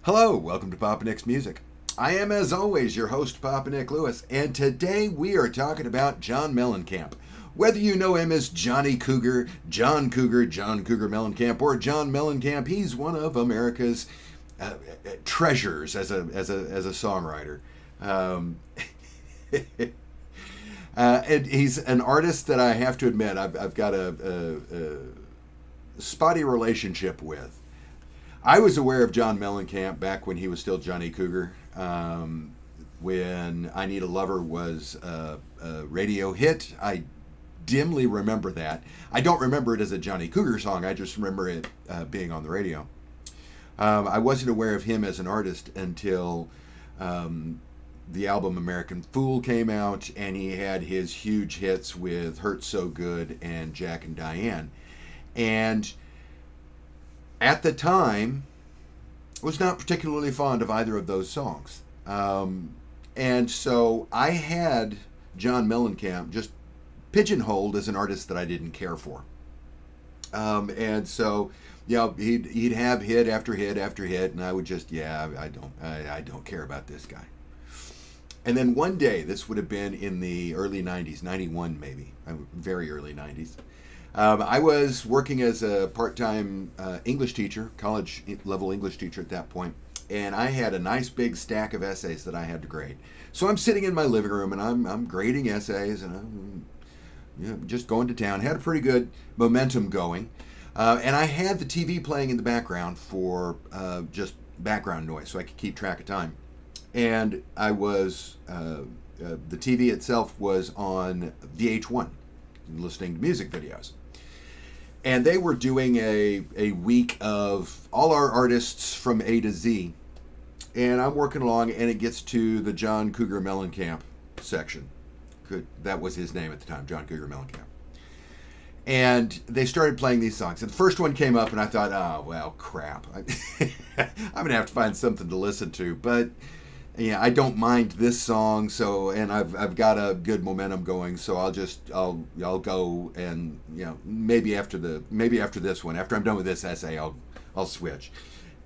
Hello, welcome to Papa Nick's Music. I am, as always, your host, Papa Nick Lewis, and today we are talking about John Mellencamp. Whether you know him as Johnny Cougar, John Cougar Mellencamp, or John Mellencamp, he's one of America's treasures as a songwriter. And he's an artist that I have to admit I've got a spotty relationship with. I was aware of John Mellencamp back when he was still Johnny Cougar, when I Need a Lover was a radio hit. I dimly remember that. I don't remember it as a Johnny Cougar song, I just remember it being on the radio. I wasn't aware of him as an artist until the album American Fool came out, and he had his huge hits with Hurt So Good and Jack and Diane. And at the time, was not particularly fond of either of those songs. And so I had John Mellencamp just pigeonholed as an artist that I didn't care for. And so, you know, he'd have hit after hit after hit, and I would just, yeah, I don't care about this guy. And then one day, this would have been in the early 90s, 91 maybe, very early 90s. I was working as a part-time English teacher, college-level English teacher at that point, and I had a nice big stack of essays that I had to grade. So I'm sitting in my living room, and I'm grading essays, and I'm just going to town. Had a pretty good momentum going, and I had the TV playing in the background for just background noise, so I could keep track of time. And I was, the TV itself was on VH1, listening to music videos. And they were doing a week of all our artists from A to Z. And I'm working along, and it gets to the John Cougar Mellencamp section. That was his name at the time, John Cougar Mellencamp. And they started playing these songs. And the first one came up, and I thought, oh, well, crap. I'm going to have to find something to listen to. But yeah, I don't mind this song, so, and I've got a good momentum going, so I'll go, and maybe after this one, after I'm done with this essay, I'll switch.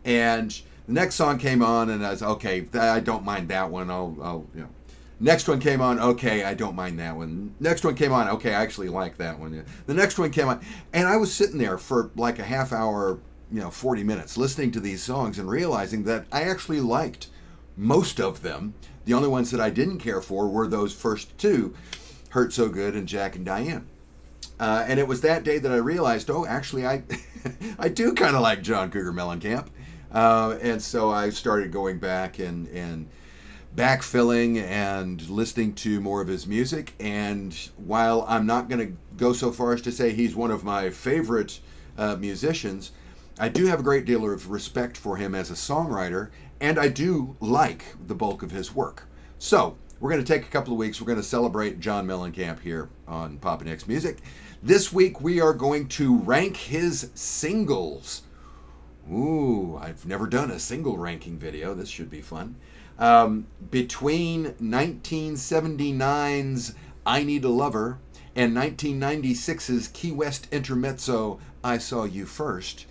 And the next song came on, and I was okay. I don't mind that one. Next one came on. Okay, I don't mind that one. Next one came on. Okay, I actually like that one. The next one came on, and I was sitting there for like a half hour, 40 minutes, listening to these songs and realizing that I actually liked most of them. The only ones that I didn't care for were those first two, Hurt So Good and Jack and Diane. And it was that day that I realized, oh, actually, I do kind of like John Cougar Mellencamp. And so I started going back and backfilling and listening to more of his music. And while I'm not going to go so far as to say he's one of my favorite musicians, I do have a great deal of respect for him as a songwriter, and I do like the bulk of his work. So we're going to take a couple of weeks. We're going to celebrate John Mellencamp here on Papa Nick's Music. This week we are going to rank his singles. Ooh, I've never done a single ranking video. This should be fun. Between 1979's I Need a Lover and 1996's Key West Intermezzo, I Saw You First,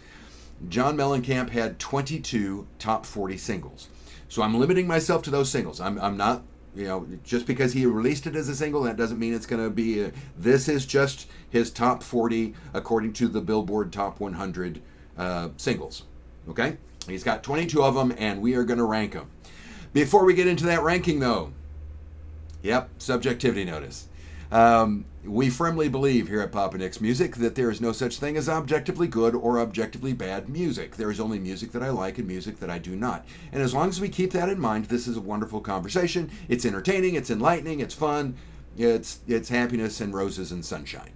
John Mellencamp had 22 top 40 singles. So I'm limiting myself to those singles. I'm not, just because he released it as a single, that doesn't mean it's going to be, this is just his top 40 according to the Billboard Top 100 singles. Okay? He's got 22 of them, and we are going to rank them. Before we get into that ranking, though, yep, subjectivity notice. We firmly believe here at Papa Nick's Music that there is no such thing as objectively good or objectively bad music. There is only music that I like and music that I do not. And as long as we keep that in mind, this is a wonderful conversation. It's entertaining, it's enlightening, it's fun, it's happiness and roses and sunshine.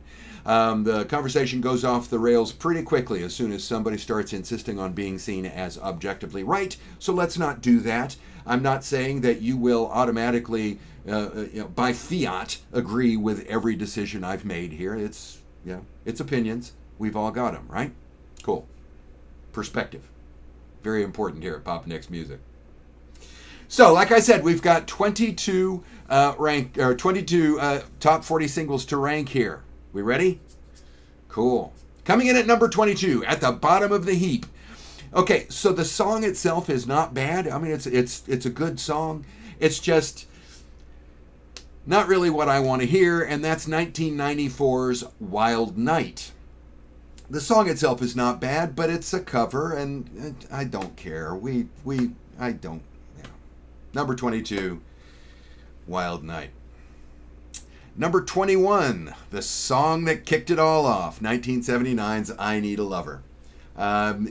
The conversation goes off the rails pretty quickly as soon as somebody starts insisting on being seen as objectively right, so let's not do that. I'm not saying that you will automatically by fiat agree with every decision I've made here. It's opinions. We've all got them, right? Cool. Perspective. Very important here at Papa Nick's Music. So, like I said, we've got 22 top 40 singles to rank here. We ready? Cool. Coming in at number 22, at the bottom of the heap, Okay, so the song itself is not bad. I mean, it's a good song. It's just not really what I want to hear, and that's 1994's Wild Night. The song itself is not bad, but it's a cover, and I don't care. I don't. You know. Number 22, Wild Night. Number 21, the song that kicked it all off, 1979's I Need a Lover.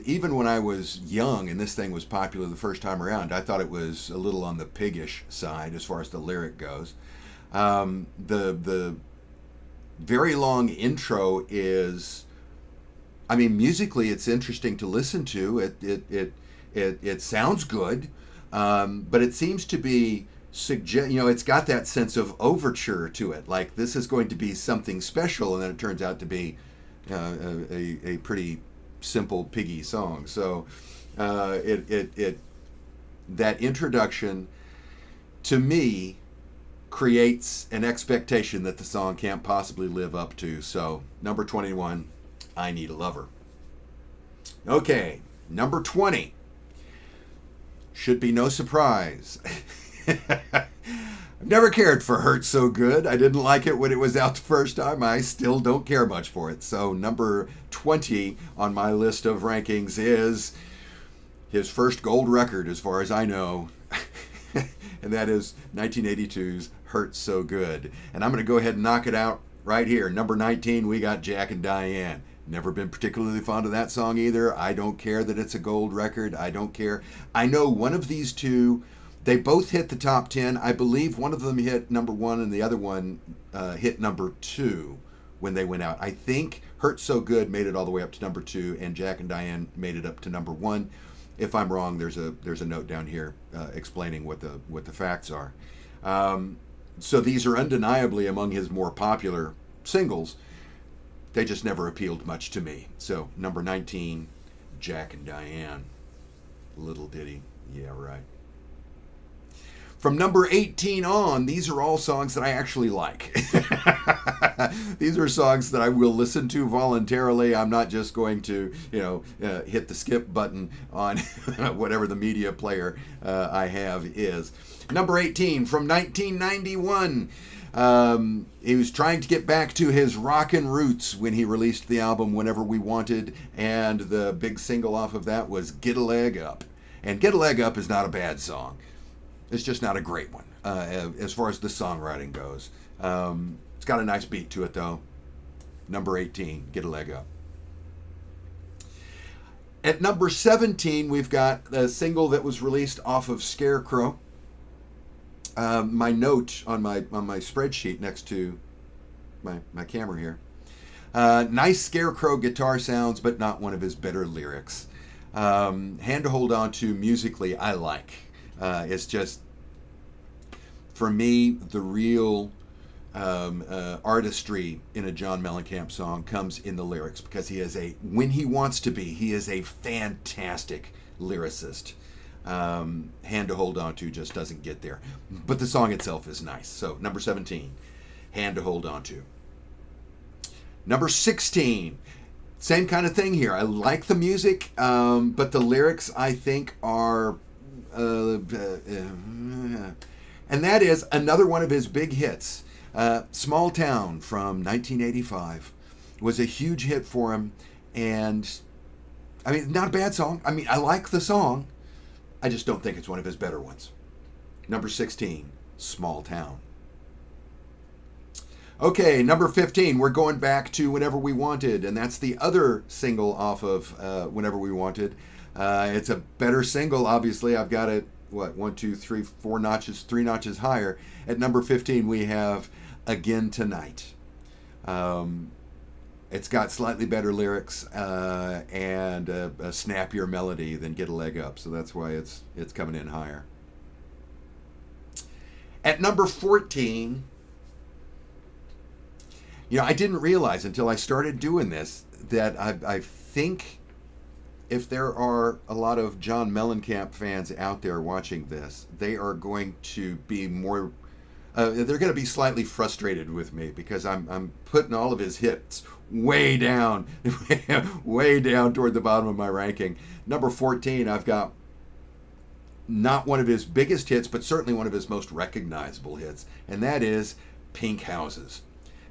Even when I was young and this thing was popular the first time around, I thought it was a little on the piggish side as far as the lyric goes. The very long intro is, I mean, musically it's interesting to listen to. It sounds good, but it seems to be it's got that sense of overture to it, like this is going to be something special, and then it turns out to be a pretty simple piggy song. So that introduction to me creates an expectation that the song can't possibly live up to. So number 21, I Need a Lover. Okay, number 20. Should be no surprise. I've never cared for Hurt So Good. I didn't like it when it was out the first time. I still don't care much for it. So number 20 on my list of rankings is his first gold record, as far as I know. And that is 1982's Hurt So Good. And I'm going to go ahead and knock it out right here. Number 19, we got Jack and Diane. Never been particularly fond of that song either. I don't care that it's a gold record. I don't care. I know one of these two, they both hit the top 10. I believe one of them hit number 1 and the other one hit number 2 when they went out. I think Hurt So Good made it all the way up to number 2, and Jack and Diane made it up to number 1. If I'm wrong, there's a note down here explaining what the facts are. So these are undeniably among his more popular singles. They just never appealed much to me. So number 19, Jack and Diane. Little ditty. Yeah, right. From number 18 on, these are all songs that I actually like. These are songs that I will listen to voluntarily. I'm not just going to, hit the skip button on whatever the media player I have is. Number 18, from 1991. He was trying to get back to his rockin' roots when he released the album Whenever We Wanted, and the big single off of that was Get a Leg Up. And Get a Leg Up is not a bad song. It's just not a great one as far as the songwriting goes. It's got a nice beat to it, though. Number 18, Get a Leg Up. At number 17, we've got a single that was released off of Scarecrow. My note on my spreadsheet next to my camera here. Nice Scarecrow guitar sounds, but not one of his better lyrics. Hand to Hold On To musically, I like. It's just, for me, the real artistry in a John Mellencamp song comes in the lyrics, because when he wants to be, he is a fantastic lyricist. Hand to Hold On To just doesn't get there. But the song itself is nice. So, number 17, Hand to Hold On To. Number 16, same kind of thing here. I like the music, but the lyrics, I think, are... and that is another one of his big hits. Small Town from 1985 was a huge hit for him, and I mean, not a bad song. I mean, I like the song. I just don't think it's one of his better ones. Number 16, Small Town. Okay, number 15, we're going back to Whenever We Wanted, and that's the other single off of Whenever We Wanted. It's a better single, obviously. I've got it, 1, 2, 3, 4 notches, 3 notches higher. At number 15, we have Again Tonight. It's got slightly better lyrics and a snappier melody than Get a Leg Up, so that's why it's coming in higher. At number 14, I didn't realize until I started doing this that I think if there are a lot of John Mellencamp fans out there watching this, they are going to be more they're going to be slightly frustrated with me because I'm putting all of his hits way down, way down toward the bottom of my ranking. Number 14, I've got not one of his biggest hits, but certainly one of his most recognizable hits, and that is Pink Houses.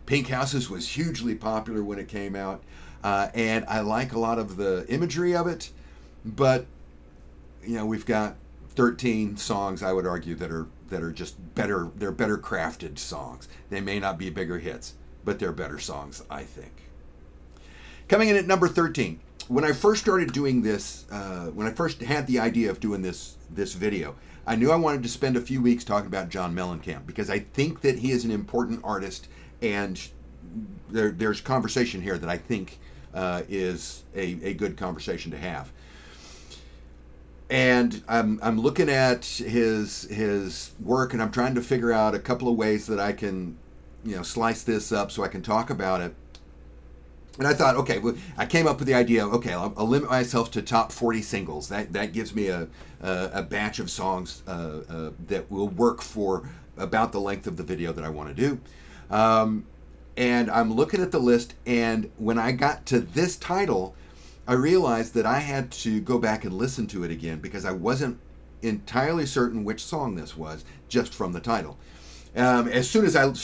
Pink Houses was hugely popular when it came out, and I like a lot of the imagery of it, but you know, we've got 13 songs, I would argue, that are just better. They're better crafted songs. They may not be bigger hits, but they're better songs, I think. Coming in at number 13, when I first started doing this, when I first had the idea of doing this video, I knew I wanted to spend a few weeks talking about John Mellencamp because I think that he is an important artist, and there's conversation here that I think is a good conversation to have. And I'm looking at his work, and I'm trying to figure out a couple of ways that I can, you know, slice this up so I can talk about it. And I thought, okay, well, I came up with the idea, okay, I'll limit myself to top 40 singles. That gives me a batch of songs that will work for about the length of the video that I want to do. And I'm looking at the list, and when I got to this title, I realized that I had to go back and listen to it again because I wasn't entirely certain which song this was just from the title. As soon as it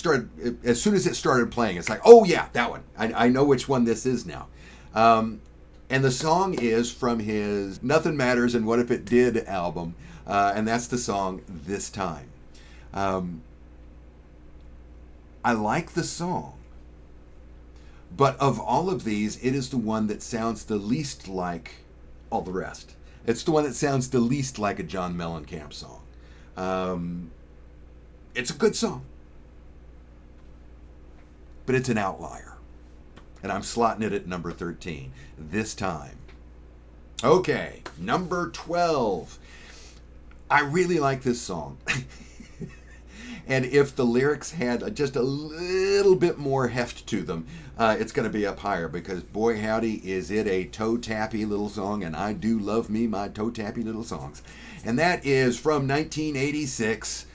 started playing, it's like, oh yeah, that one. I know which one this is now. And the song is from his Nothing Matters and What If It Did album, and that's the song This Time. I like the song, but of all of these, it is the one that sounds the least like all the rest. It's the one that sounds the least like a John Mellencamp song. It's a good song, but it's an outlier, and I'm slotting it at number 13 this time. Okay, number 12. I really like this song. And if the lyrics had just a little bit more heft to them, it's going to be up higher because, boy howdy, is it a toe-tappy little song, and I do love me my toe-tappy little songs. And that is from 1986,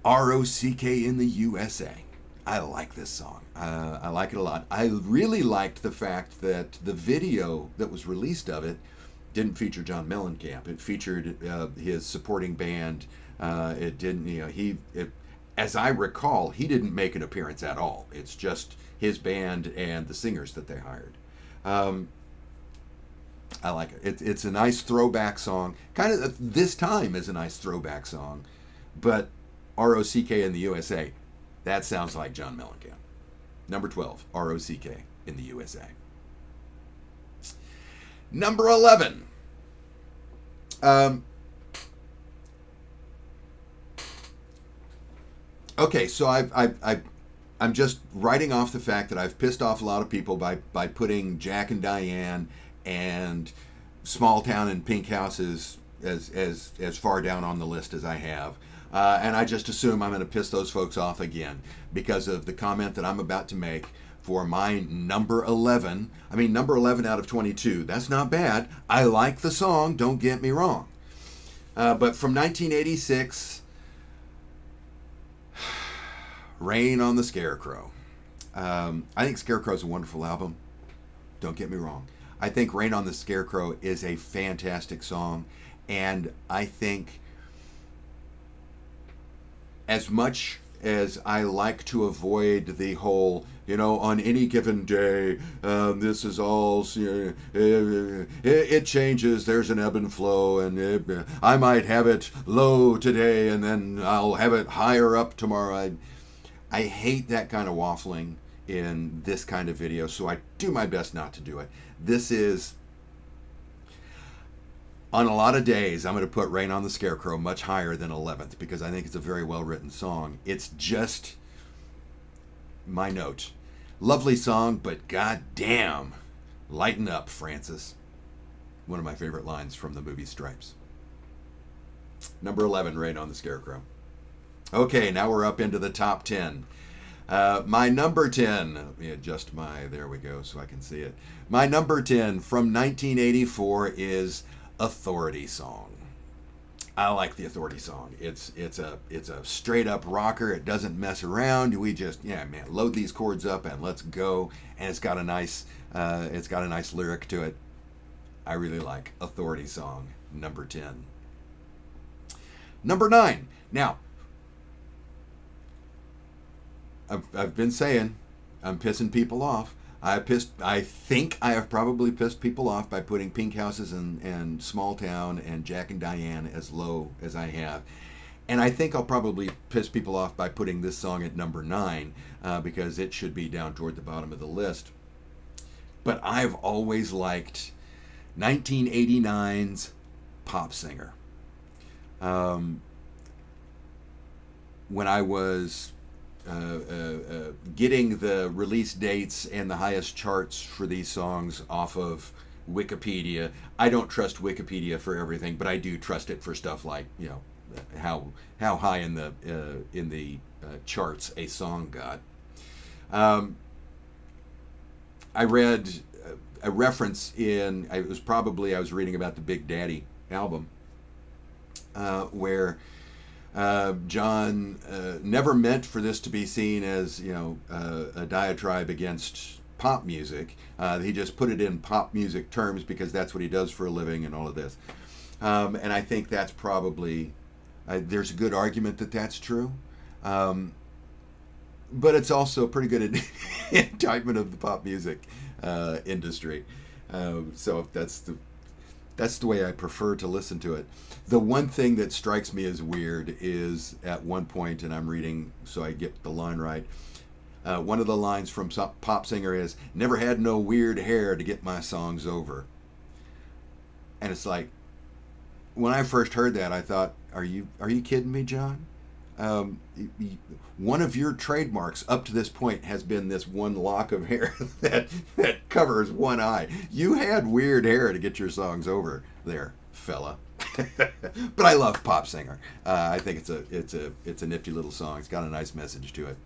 R.O.C.K. in the USA. I like this song. I like it a lot. I really liked the fact that the video that was released of it didn't feature John Mellencamp. It featured his supporting band. It didn't, you know, as I recall, he didn't make an appearance at all. It's just his band and the singers that they hired. I like it. It's a nice throwback song. Kind of This Time is a nice throwback song, but R.O.C.K. in the USA, that sounds like John Mellencamp. Number 12, R.O.C.K. in the USA. Number 11. Okay, so I'm just writing off the fact that I've pissed off a lot of people by putting Jack and Diane and Small Town and Pink Houses as far down on the list as I have. And I just assume I'm going to piss those folks off again because of the comment that I'm about to make for my number 11. I mean, number 11 out of 22. That's not bad. I like the song, don't get me wrong. But from 1986, Rain on the Scarecrow. I think Scarecrow's a wonderful album. Don't get me wrong. I think Rain on the Scarecrow is a fantastic song. And I think as much as I like to avoid the whole, you know, on any given day, this is all, it changes, there's an ebb and flow, and I might have it low today, and then I'll have it higher up tomorrow. I hate that kind of waffling in this kind of video, so I do my best not to do it. This is, on a lot of days, I'm going to put Rain on the Scarecrow much higher than 11th because I think it's a very well-written song. It's just my note. Lovely song, but goddamn, lighten up, Francis. One of my favorite lines from the movie Stripes. Number 11, Rain on the Scarecrow. Okay, now we're up into the top 10. My number 10, let me adjust there we go so I can see it. My number 10 from 1984 is Authority Song. I like the Authority song. It's a straight up rocker. It doesn't mess around. We just, yeah, man, load these chords up and let's go. And it's got a nice lyric to it. I really like Authority song number 10. Number 9. Now, I've been saying I'm pissing people off. I think I have probably pissed people off by putting Pink Houses and Small Town and Jack and Diane as low as I have. And I think I'll probably piss people off by putting this song at number 9 because it should be down toward the bottom of the list. But I've always liked 1989's Pop Singer. When I was getting the release dates and the highest charts for these songs off of Wikipedia. I don't trust Wikipedia for everything, but I do trust it for stuff like, you know, how high in the charts a song got. I read a reference in, I was reading about the Big Daddy album, where John never meant for this to be seen as, you know, a diatribe against pop music. He just put it in pop music terms because that's what he does for a living and all of this. And I think that's probably, there's a good argument that that's true. But it's also a pretty good indictment of the pop music industry. So that's the way I prefer to listen to it. The one thing that strikes me as weird is at one point, and I'm reading so I get the line right, one of the lines from Pop Singer is, "Never had no weird hair to get my songs over." And it's like, when I first heard that, I thought, are you kidding me, John? One of your trademarks up to this point has been this one lock of hair that covers one eye. You had weird hair to get your songs over there, fella. But I love Pop Singer. I think it's a nifty little song. It's got a nice message to it.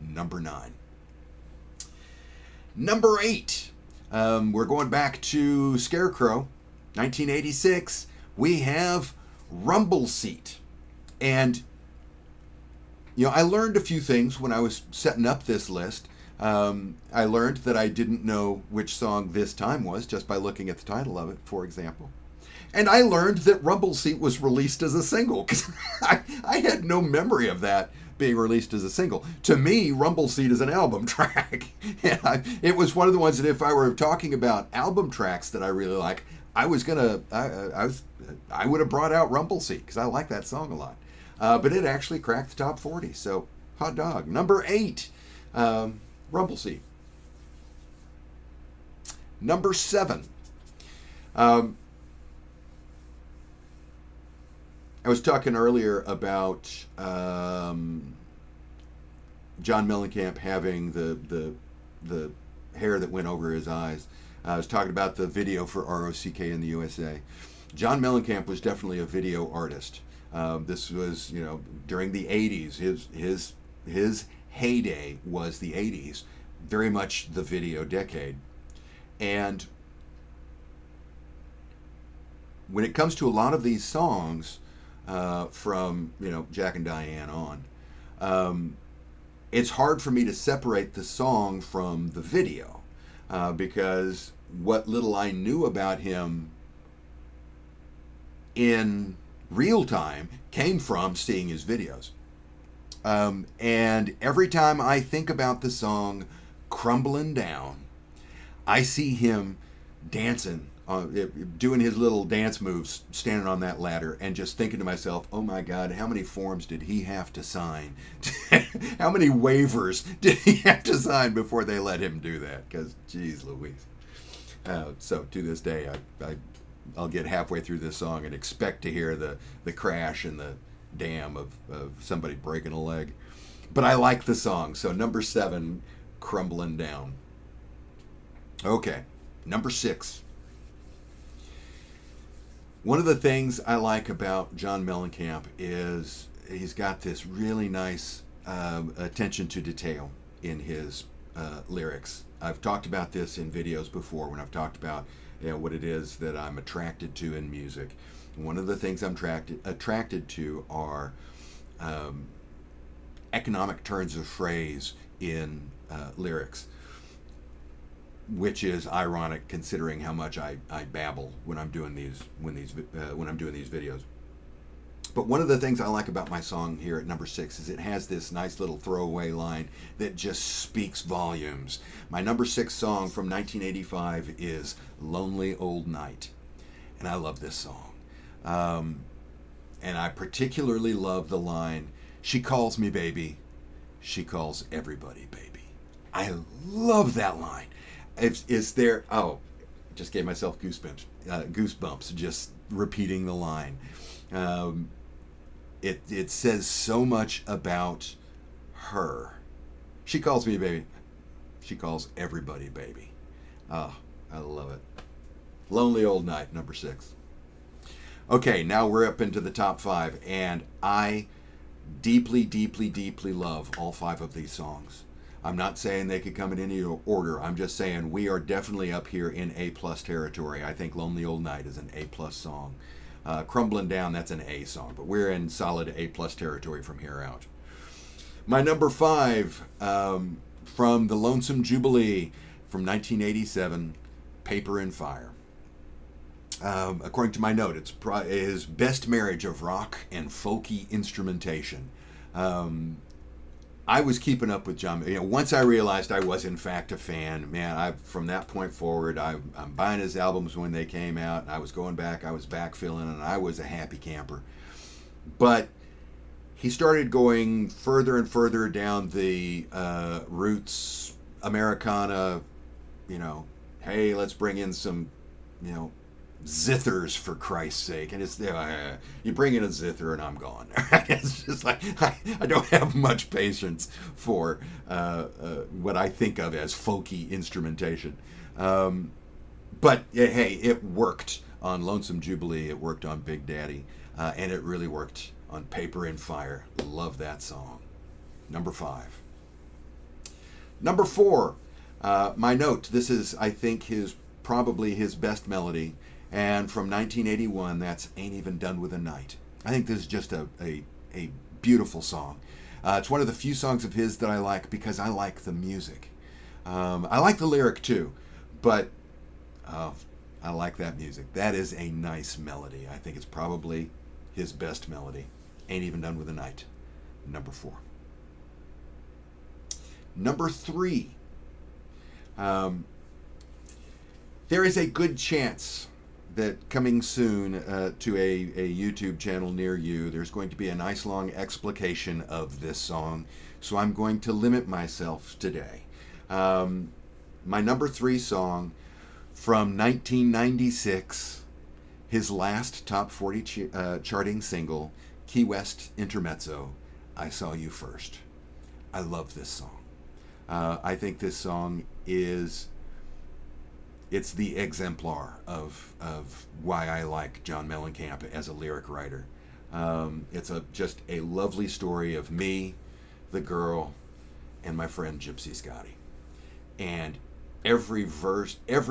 Number 9. Number 8. We're going back to Scarecrow, 1986. We have Rumble Seat. And, you know, I learned a few things when I was setting up this list. I learned that I didn't know which song This Time was just by looking at the title of it, for example. And I learned that Rumble Seat was released as a single, because I had no memory of that being released as a single. To me, Rumble Seat is an album track. And it was one of the ones that if I were talking about album tracks that I really like, I would have brought out Rumble Seat, because I like that song a lot. But it actually cracked the top 40, so hot dog. Number 8, Rumble Seat. Number 7. I was talking earlier about John Mellencamp having the hair that went over his eyes. I was talking about the video for ROCK in the USA. John Mellencamp was definitely a video artist. This was, you know, during the 80s. His heyday was the 80s, very much the video decade. And when it comes to a lot of these songs, from, you know, Jack and Diane on, it's hard for me to separate the song from the video, because what little I knew about him in real time came from seeing his videos. And every time I think about the song Crumbling Down, I see him dancing, doing his little dance moves, standing on that ladder, and just thinking to myself, oh my God, how many forms did he have to sign? How many waivers did he have to sign before they let him do that? Because, geez Louise. So to this day, I'll get halfway through this song and expect to hear the crash and the damn of somebody breaking a leg. But I like the song. So number 7, Crumbling Down. Okay, number 6. One of the things I like about John Mellencamp is he's got this really nice attention to detail in his lyrics. I've talked about this in videos before when I've talked about, you know, what it is that I'm attracted to in music. One of the things I'm attracted to are economic turns of phrase in lyrics, which is ironic considering how much I babble when I'm doing these when I'm doing these videos. But one of the things I like about my song here at number 6 is it has this nice little throwaway line that just speaks volumes. My number 6 song from 1985 is Lonely Old Night. And I love this song. And I particularly love the line, she calls me baby, she calls everybody baby. I love that line. Is there, oh, just gave myself goosebumps just repeating the line. It says so much about her. She calls me baby. She calls everybody baby. Oh, I love it. Lonely Old Night, number 6. Okay, now we're up into the top 5, and I deeply, deeply, deeply love all 5 of these songs. I'm not saying they could come in any order. I'm just saying we are definitely up here in A+ territory. I think Lonely Old Night is an A+ song. Crumbling Down, that's an A song, but we're in solid A+ territory from here out. My number 5, from the Lonesome Jubilee from 1987, Paper and Fire. According to my note, it's his best marriage of rock and folky instrumentation. I was keeping up with John. Once I realized I was in fact a fan, man, from that point forward, I'm buying his albums when they came out. And I was going back, I was backfilling, and I was a happy camper. But he started going further and further down the roots Americana. Hey, let's bring in some, zithers for Christ's sake, and it's you bring in a zither and I'm gone. It's just like I don't have much patience for what I think of as folky instrumentation, but hey, it worked on Lonesome Jubilee, it worked on Big Daddy, and it really worked on Paper and Fire. Love that song. Number 5. Number 4, my note, this is I think probably his best melody. And from 1981, that's Ain't Even Done With a Night. I think this is just a beautiful song. It's one of the few songs of his that I like because I like the music. I like the lyric too, but I like that music. That is a nice melody. I think it's probably his best melody. Ain't Even Done With a Night. Number 4. Number 3. There is a good chance that coming soon to a YouTube channel near you, there's going to be a nice long explication of this song, so I'm going to limit myself today. My number 3 song from 1996, his last top 40 charting single, Key West Intermezzo, I Saw You First. I love this song. I think this song it's the exemplar of why I like John Mellencamp as a lyric writer. It's just a lovely story of me, the girl, and my friend Gypsy Scotty. And every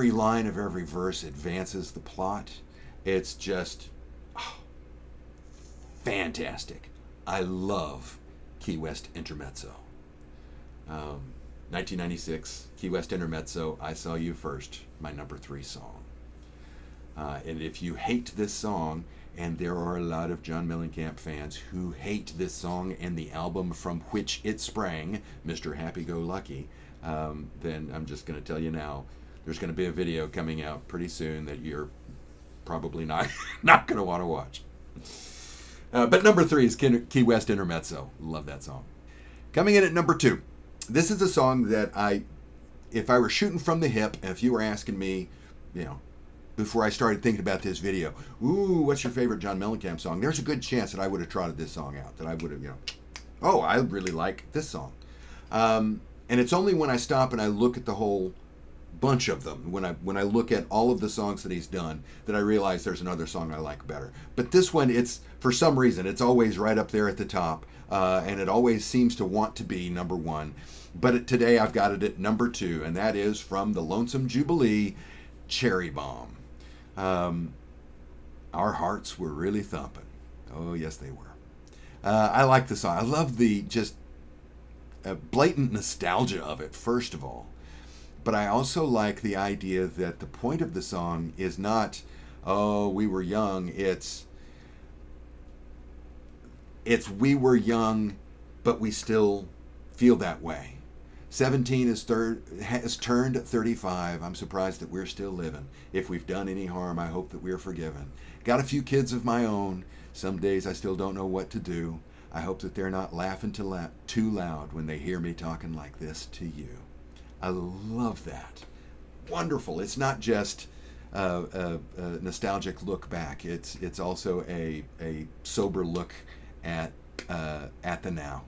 line of every verse advances the plot. It's just fantastic. I love Key West Intermezzo. 1996, Key West Intermezzo, I Saw You First, my number 3 song. And if you hate this song, and there are a lot of John Mellencamp fans who hate this song and the album from which it sprang, Mr. Happy-Go-Lucky, then I'm just going to tell you now, there's going to be a video coming out pretty soon that you're probably not going to want to watch. But number 3 is Key West Intermezzo. Love that song. Coming in at number 2. This is a song that if I were shooting from the hip, and if you were asking me, before I started thinking about this video, ooh, what's your favorite John Mellencamp song? There's a good chance that I would have trotted this song out, that I would have, oh, I really like this song. And it's only when I stop and I look at the whole bunch of them, when I look at all of the songs that he's done, that I realize there's another song I like better. But this one, for some reason, it's always right up there at the top, and it always seems to want to be number 1. But today I've got it at number 2, and that is from the Lonesome Jubilee, Cherry Bomb. Our hearts were really thumping. Oh, yes, they were. I like the song. I love the just blatant nostalgia of it, first of all. But I also like the idea that the point of the song is not, oh, we were young. It's we were young, but we still feel that way. 17 has turned 35. I'm surprised that we're still living. If we've done any harm, I hope that we're forgiven. Got a few kids of my own. Some days I still don't know what to do. I hope that they're not laughing too loud when they hear me talking like this to you. I love that. Wonderful. It's not just a nostalgic look back. It's also a sober look at the now.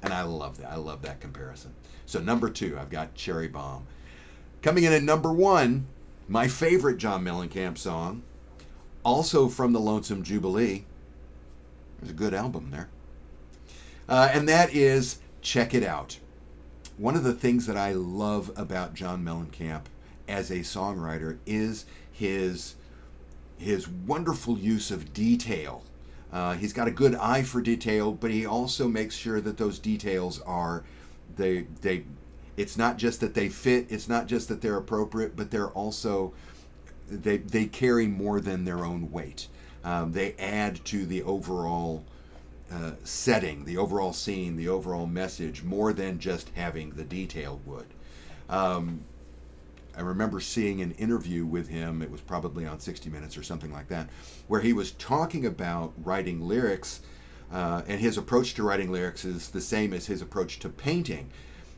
And I love that. I love that comparison. So number 2, I've got Cherry Bomb. Coming in at number 1, my favorite John Mellencamp song, also from the Lonesome Jubilee. There's a good album there. And that is Check It Out. One of the things that I love about John Mellencamp as a songwriter is his wonderful use of detail. He's got a good eye for detail, but he also makes sure that those details are, it's not just that they fit, it's not just that they're appropriate, but they're also, they carry more than their own weight. They add to the overall setting, the overall scene, the overall message, more than just having the detail would. I remember seeing an interview with him, it was probably on 60 Minutes or something like that, where he was talking about writing lyrics, and his approach to writing lyrics is the same as his approach to painting.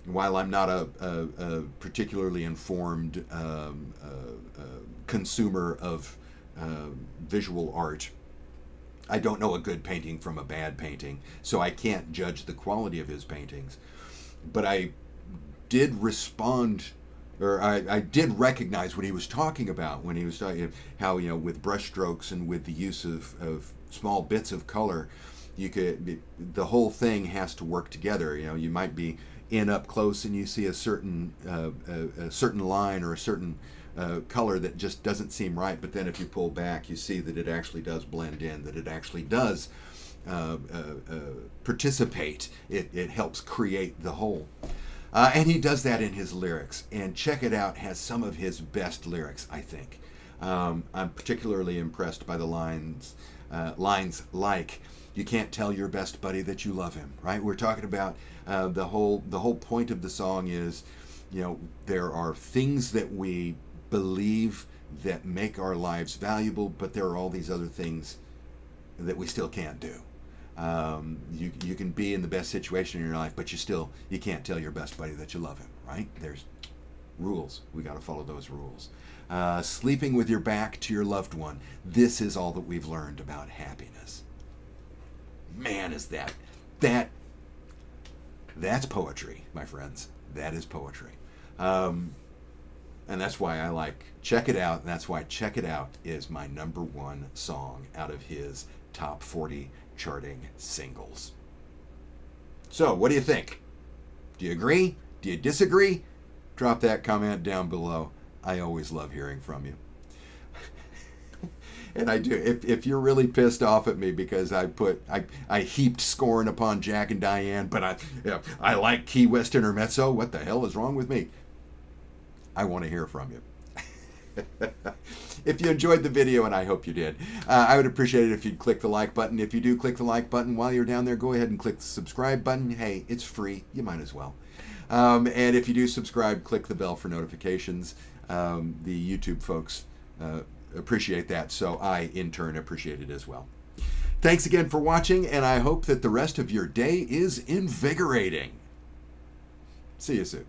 While I'm not a particularly informed consumer of visual art, I don't know a good painting from a bad painting, so I can't judge the quality of his paintings. But I did respond, or I did recognize what he was talking about when he was talking how, you know, with brush strokes and with the use of small bits of color, you could, the whole thing has to work together. You know, you might be in up close and you see a certain line or a certain color that just doesn't seem right, but then if you pull back, you see that it actually does blend in, that it actually does participate. It helps create the whole. And he does that in his lyrics. And Check It Out has some of his best lyrics, I think. I'm particularly impressed by the lines like, "You can't tell your best buddy that you love him," right? We're talking about the whole point of the song is, you know, there are things that we believe that make our lives valuable, but there are all these other things that we still can't do. You can be in the best situation in your life, but you can't tell your best buddy that you love him, right? There's rules. We got to follow those rules. Sleeping with your back to your loved one. This is all that we've learned about happiness. Man, is that's poetry, my friends. That is poetry. And that's why I like Check It Out, and that's why Check It Out is my number 1 song out of his top 40 charting singles. So, what do you think? Do you agree? Do you disagree? Drop that comment down below. I always love hearing from you. And I do. If you're really pissed off at me because I heaped scorn upon Jack and Diane, but I like Key West Intermezzo, what the hell is wrong with me? I want to hear from you. If you enjoyed the video, and I hope you did, I would appreciate it if you'd click the like button. If you do click the like button while you're down there, go ahead and click the subscribe button. Hey, it's free. You might as well. And if you do subscribe, click the bell for notifications. The YouTube folks appreciate that, so I, in turn, appreciate it as well. Thanks again for watching, and I hope that the rest of your day is invigorating. See you soon.